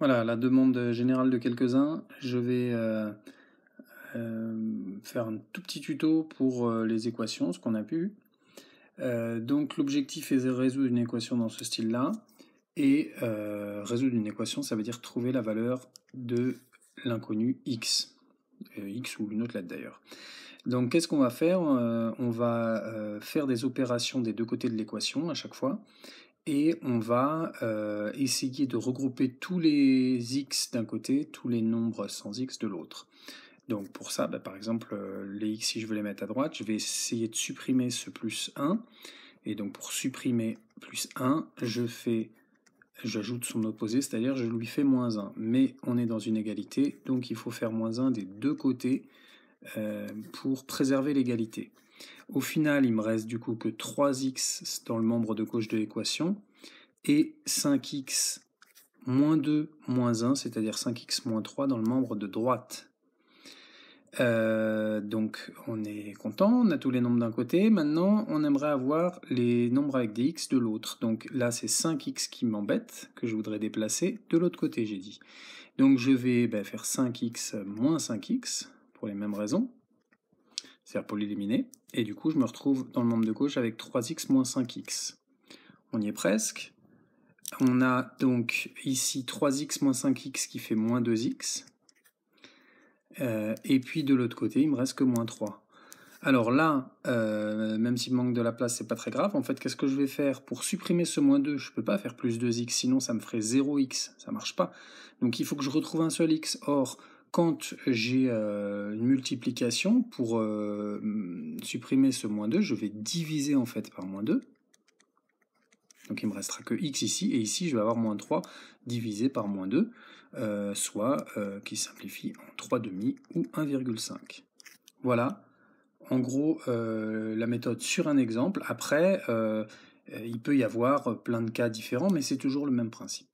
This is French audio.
Voilà, la demande générale de quelques-uns, je vais faire un tout petit tuto pour les équations, ce qu'on a pu. Donc l'objectif est de résoudre une équation dans ce style-là, et résoudre une équation, ça veut dire trouver la valeur de l'inconnu x, x ou une autre lettre d'ailleurs. Donc qu'est-ce qu'on va faire? On va faire des opérations des deux côtés de l'équation à chaque fois, et on va essayer de regrouper tous les x d'un côté, tous les nombres sans x de l'autre. Donc pour ça, par exemple, les x, si je veux les mettre à droite, je vais essayer de supprimer ce plus 1, et donc pour supprimer plus 1, j'ajoute son opposé, c'est-à-dire je lui fais moins 1. Mais on est dans une égalité, donc il faut faire moins 1 des deux côtés pour préserver l'égalité. Au final, il me reste du coup que 3x dans le membre de gauche de l'équation et 5x moins 2 moins 1, c'est-à-dire 5x moins 3 dans le membre de droite. Donc on est content, on a tous les nombres d'un côté. Maintenant, on aimerait avoir les nombres avec des x de l'autre. Donc là, c'est 5x qui m'embête, que je voudrais déplacer de l'autre côté, j'ai dit. Donc je vais faire 5x moins 5x, pour les mêmes raisons, c'est-à-dire pour l'éliminer. Et du coup, je me retrouve dans le membre de gauche avec 3x moins 5x. On y est presque. On a donc ici 3x moins 5x qui fait moins 2x. Et puis de l'autre côté, il me reste que moins 3. Alors là, même s'il me manque de la place, c'est pas très grave. En fait, qu'est-ce que je vais faire? Pour supprimer ce moins 2, je peux pas faire plus 2x, sinon ça me ferait 0x, ça marche pas. Donc il faut que je retrouve un seul x. Or, quand j'ai une multiplication, pour supprimer ce moins 2, je vais diviser en fait par moins 2. Donc il me restera que x ici, et ici je vais avoir moins 3 divisé par moins 2, soit qui simplifie en 3 demi ou 1,5. Voilà, en gros, la méthode sur un exemple. Après, il peut y avoir plein de cas différents, mais c'est toujours le même principe.